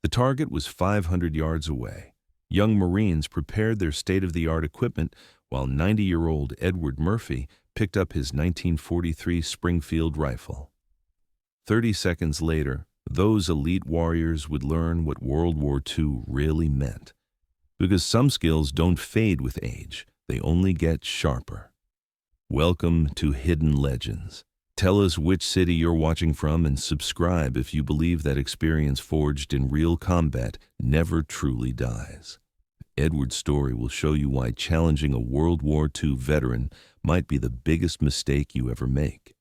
The target was 500 yards away. Young Marines prepared their state-of-the-art equipment while 90-year-old Edward Murphy picked up his 1943 Springfield rifle. 30 seconds later, those elite warriors would learn what World War II really meant. Because some skills don't fade with age, they only get sharper. Welcome to Hidden Legends. Tell us which city you're watching from and subscribe if you believe that experience forged in real combat never truly dies. Edward's story will show you why challenging a World War II veteran might be the biggest mistake you ever make.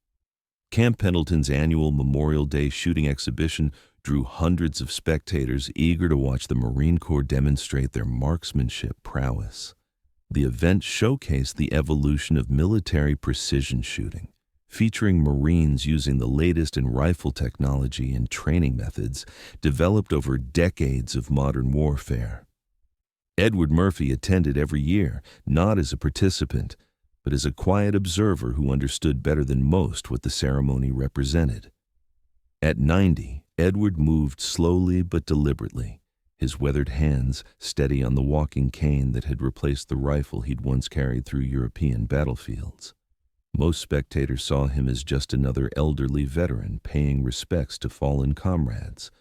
Camp Pendleton's annual Memorial Day shooting exhibition drew hundreds of spectators eager to watch the Marine Corps demonstrate their marksmanship prowess. The event showcased the evolution of military precision shooting, featuring Marines using the latest in rifle technology and training methods developed over decades of modern warfare. Edward Murphy attended every year, not as a participant, but as a quiet observer who understood better than most what the ceremony represented. At 90, Edward moved slowly but deliberately, his weathered hands steady on the walking cane that had replaced the rifle he'd once carried through European battlefields. Most spectators saw him as just another elderly veteran paying respects to fallen comrades,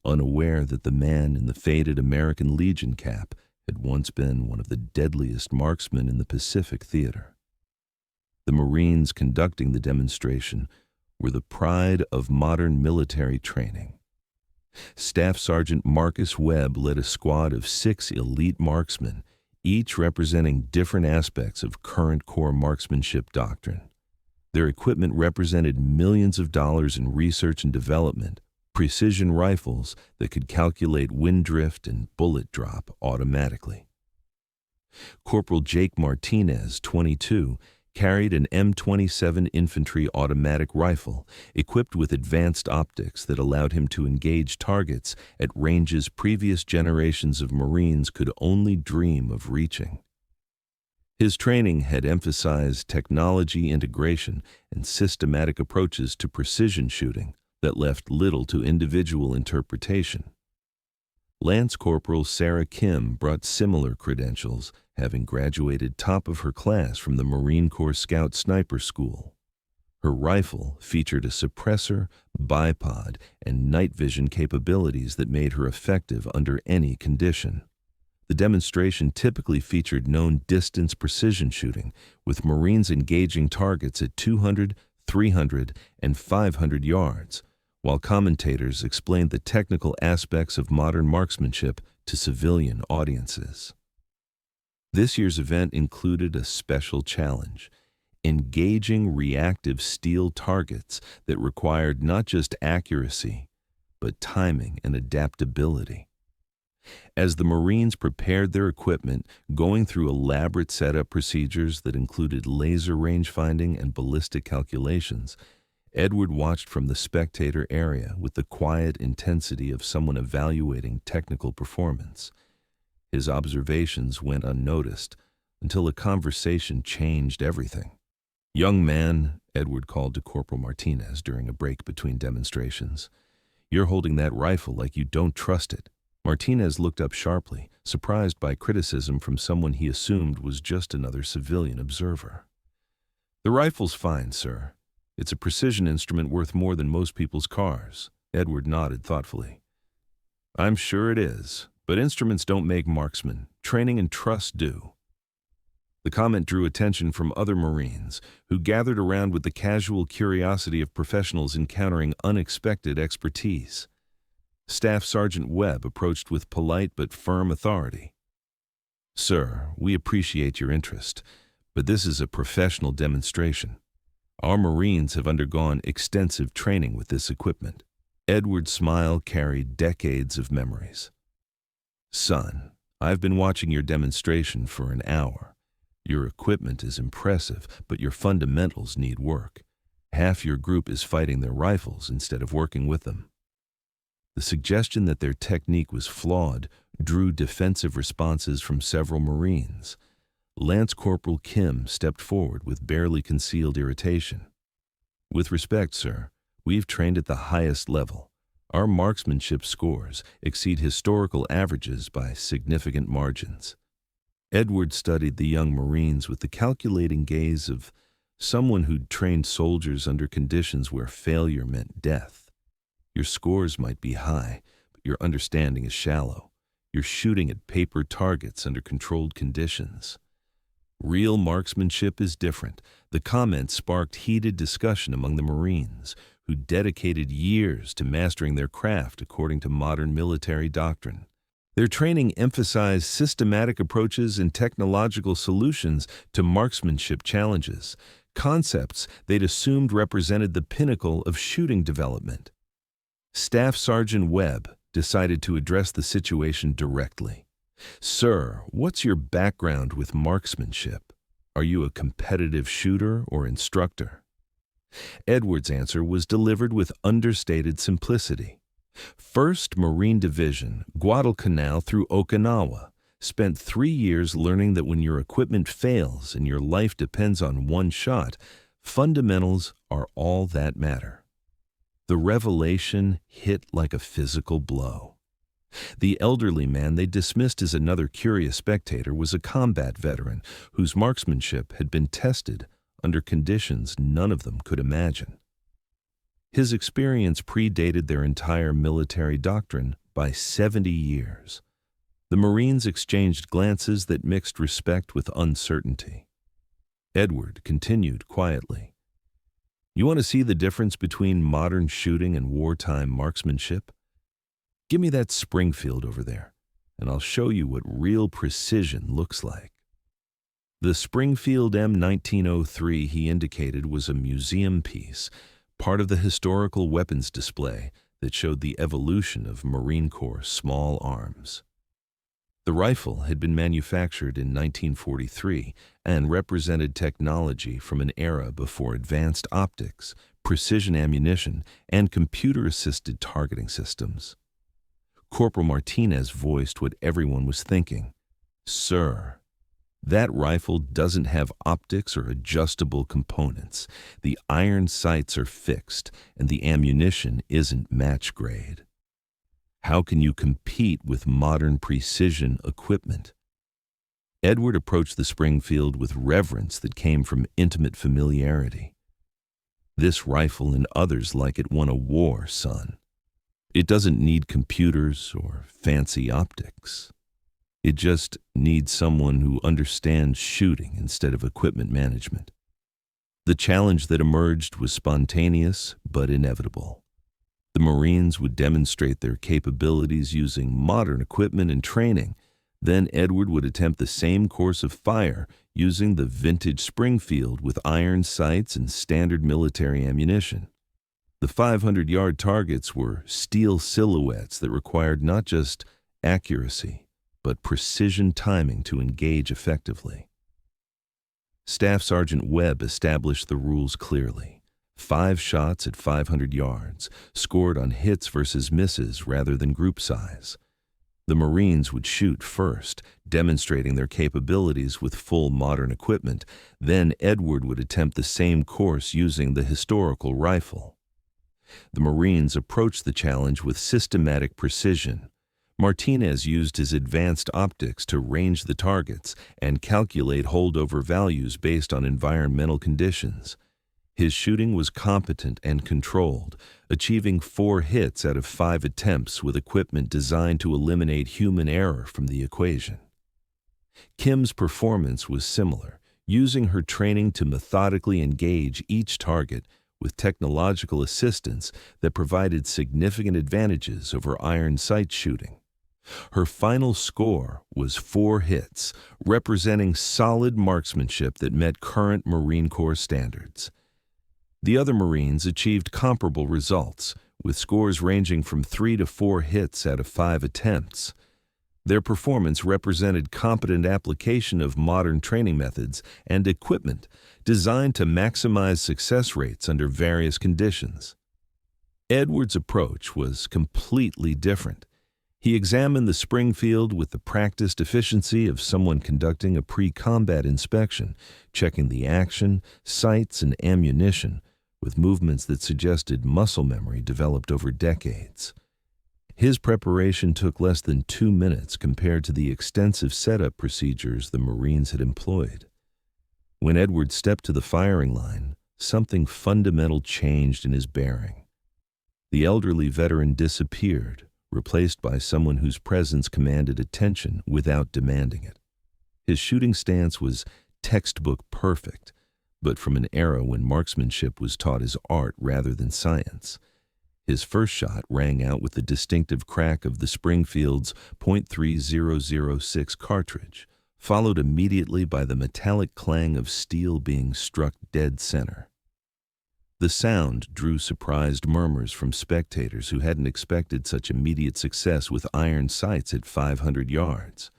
unaware that the man in the faded American Legion cap had once been one of the deadliest marksmen in the Pacific Theater. The Marines conducting the demonstration were the pride of modern military training. Staff Sergeant Marcus Webb led a squad of 6 elite marksmen, each representing different aspects of current Corps marksmanship doctrine. Their equipment represented millions of dollars in research and development, precision rifles that could calculate wind drift and bullet drop automatically. Corporal Jake Martinez, 22, carried an M27 infantry automatic rifle equipped with advanced optics that allowed him to engage targets at ranges previous generations of Marines could only dream of reaching. His training had emphasized technology integration and systematic approaches to precision shooting that left little to individual interpretation. Lance Corporal Sarah Kim brought similar credentials, having graduated top of her class from the Marine Corps Scout Sniper School. Her rifle featured a suppressor, bipod, and night vision capabilities that made her effective under any condition. The demonstration typically featured known distance precision shooting, with Marines engaging targets at 200, 300, and 500 yards, while commentators explained the technical aspects of modern marksmanship to civilian audiences. This year's event included a special challenge, engaging reactive steel targets that required not just accuracy, but timing and adaptability. As the Marines prepared their equipment, going through elaborate setup procedures that included laser range finding and ballistic calculations, Edward watched from the spectator area with the quiet intensity of someone evaluating technical performance. His observations went unnoticed until a conversation changed everything. "Young man," Edward called to Corporal Martinez during a break between demonstrations, "you're holding that rifle like you don't trust it." Martinez looked up sharply, surprised by criticism from someone he assumed was just another civilian observer. "The rifle's fine, sir. It's a precision instrument worth more than most people's cars." Edward nodded thoughtfully. "I'm sure it is, but instruments don't make marksmen. Training and trust do." The comment drew attention from other Marines, who gathered around with the casual curiosity of professionals encountering unexpected expertise. Staff Sergeant Webb approached with polite but firm authority. "Sir, we appreciate your interest, but this is a professional demonstration. Our Marines have undergone extensive training with this equipment." Edward's smile carried decades of memories. "Son, I've been watching your demonstration for an hour. Your equipment is impressive, but your fundamentals need work. Half your group is fighting their rifles instead of working with them." The suggestion that their technique was flawed drew defensive responses from several Marines. Lance Corporal Kim stepped forward with barely concealed irritation. "With respect, sir, we've trained at the highest level. Our marksmanship scores exceed historical averages by significant margins. Edward studied the young Marines with the calculating gaze of someone who'd trained soldiers under conditions where failure meant death. Your scores might be high, but your understanding is shallow. You're shooting at paper targets under controlled conditions. Real marksmanship is different. The comment sparked heated discussion among the Marines, who dedicated years to mastering their craft according to modern military doctrine. Their training emphasized systematic approaches and technological solutions to marksmanship challenges, concepts they'd assumed represented the pinnacle of shooting development. Staff Sergeant Webb decided to address the situation directly. "Sir, what's your background with marksmanship? Are you a competitive shooter or instructor?" Edward's answer was delivered with understated simplicity. 1st Marine Division, Guadalcanal through Okinawa, spent 3 years learning that when your equipment fails and your life depends on one shot, fundamentals are all that matter. The revelation hit like a physical blow. The elderly man they dismissed as another curious spectator was a combat veteran whose marksmanship had been tested under conditions none of them could imagine. His experience predated their entire military doctrine by 70 years. The Marines exchanged glances that mixed respect with uncertainty. Edward continued quietly. "You want to see the difference between modern shooting and wartime marksmanship? Give me that Springfield over there, and I'll show you what real precision looks like." The Springfield M1903 he indicated was a museum piece, part of the historical weapons display that showed the evolution of Marine Corps small arms. The rifle had been manufactured in 1943 and represented technology from an era before advanced optics, precision ammunition, and computer-assisted targeting systems. Corporal Martinez voiced what everyone was thinking. "Sir, that rifle doesn't have optics or adjustable components. The iron sights are fixed, and the ammunition isn't match grade. How can you compete with modern precision equipment?" Edward approached the Springfield with reverence that came from intimate familiarity. "This rifle and others like it won a war, son. It doesn't need computers or fancy optics. It just needs someone who understands shooting instead of equipment management." The challenge that emerged was spontaneous but inevitable. The Marines would demonstrate their capabilities using modern equipment and training. Then Edward would attempt the same course of fire using the vintage Springfield with iron sights and standard military ammunition. The 500-yard targets were steel silhouettes that required not just accuracy, but precision timing to engage effectively. Staff Sergeant Webb established the rules clearly. 5 shots at 500 yards, scored on hits versus misses rather than group size. The Marines would shoot first, demonstrating their capabilities with full modern equipment. Then Edward would attempt the same course using the historical rifle. The Marines approached the challenge with systematic precision. Martinez used his advanced optics to range the targets and calculate holdover values based on environmental conditions. His shooting was competent and controlled, achieving 4 hits out of 5 attempts with equipment designed to eliminate human error from the equation. Kim's performance was similar, using her training to methodically engage each target with technological assistance that provided significant advantages over iron sight shooting. Her final score was 4 hits, representing solid marksmanship that met current Marine Corps standards. The other Marines achieved comparable results, with scores ranging from 3 to 4 hits out of 5 attempts. Their performance represented competent application of modern training methods and equipment designed to maximize success rates under various conditions. Edward's approach was completely different. He examined the Springfield with the practiced efficiency of someone conducting a pre-combat inspection, checking the action, sights, and ammunition with movements that suggested muscle memory developed over decades. His preparation took less than 2 minutes compared to the extensive setup procedures the Marines had employed. When Edward stepped to the firing line, something fundamental changed in his bearing. The elderly veteran disappeared, replaced by someone whose presence commanded attention without demanding it. His shooting stance was textbook perfect, but from an era when marksmanship was taught as art rather than science. His first shot rang out with the distinctive crack of the Springfield's .3006 cartridge, followed immediately by the metallic clang of steel being struck dead center. The sound drew surprised murmurs from spectators who hadn't expected such immediate success with iron sights at 500 yards.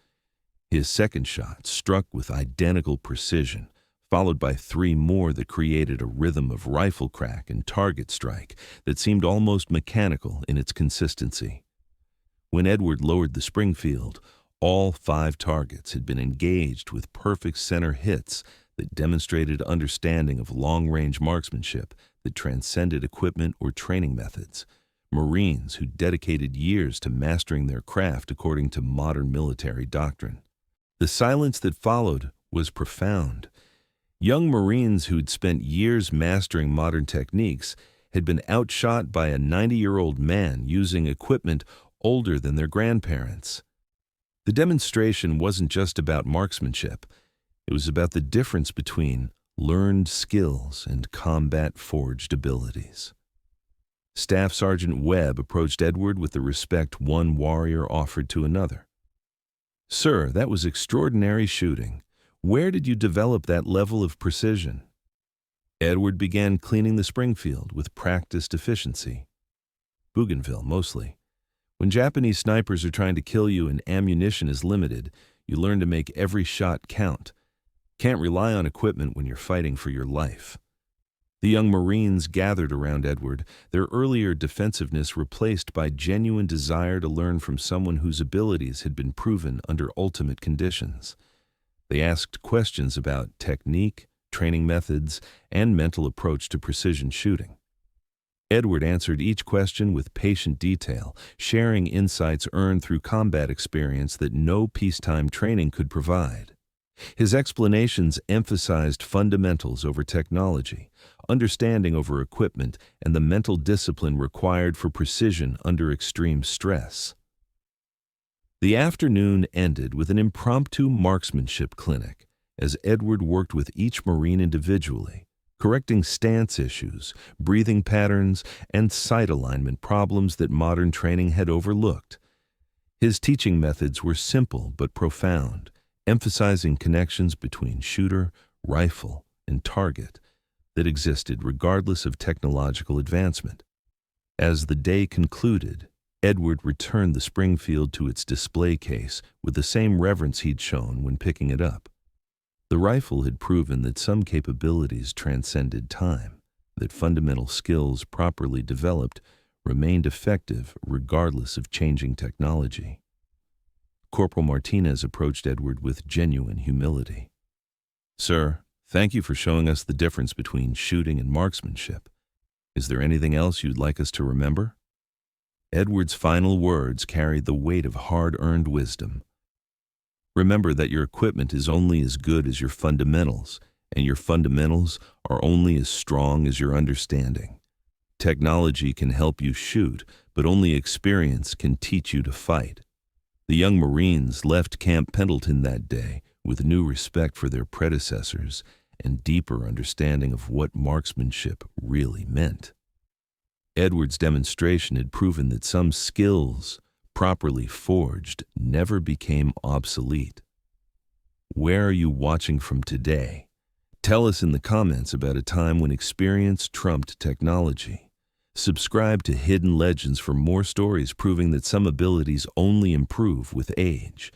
His second shot struck with identical precision, followed by 3 more that created a rhythm of rifle crack and target strike that seemed almost mechanical in its consistency. When Edward lowered the Springfield, all 5 targets had been engaged with perfect center hits that demonstrated understanding of long-range marksmanship that transcended equipment or training methods. Marines who dedicated years to mastering their craft according to modern military doctrine. The silence that followed was profound. Young Marines who'd spent years mastering modern techniques had been outshot by a 90-year-old man using equipment older than their grandparents. The demonstration wasn't just about marksmanship. It was about the difference between learned skills and combat-forged abilities. Staff Sergeant Webb approached Edward with the respect one warrior offered to another. "Sir, that was extraordinary shooting. Where did you develop that level of precision?" Edward began cleaning the Springfield with practiced efficiency. "Bougainville, mostly. When Japanese snipers are trying to kill you and ammunition is limited, you learn to make every shot count. Can't rely on equipment when you're fighting for your life." The young Marines gathered around Edward, their earlier defensiveness replaced by genuine desire to learn from someone whose abilities had been proven under ultimate conditions. They asked questions about technique, training methods, and mental approach to precision shooting. Edward answered each question with patient detail, sharing insights earned through combat experience that no peacetime training could provide. His explanations emphasized fundamentals over technology, understanding over equipment, and the mental discipline required for precision under extreme stress. The afternoon ended with an impromptu marksmanship clinic as Edward worked with each Marine individually, correcting stance issues, breathing patterns, and sight alignment problems that modern training had overlooked. His teaching methods were simple but profound, emphasizing connections between shooter, rifle, and target that existed regardless of technological advancement. As the day concluded, Edward returned the Springfield to its display case with the same reverence he'd shown when picking it up. The rifle had proven that some capabilities transcended time, that fundamental skills properly developed remained effective regardless of changing technology. Corporal Martinez approached Edward with genuine humility. "Sir, thank you for showing us the difference between shooting and marksmanship. Is there anything else you'd like us to remember?" Edward's final words carried the weight of hard-earned wisdom. "Remember that your equipment is only as good as your fundamentals, and your fundamentals are only as strong as your understanding. Technology can help you shoot, but only experience can teach you to fight." The young Marines left Camp Pendleton that day with new respect for their predecessors and deeper understanding of what marksmanship really meant. Edward's demonstration had proven that some skills, properly forged, never became obsolete. Where are you watching from today? Tell us in the comments about a time when experience trumped technology. Subscribe to Hidden Legends for more stories proving that some abilities only improve with age.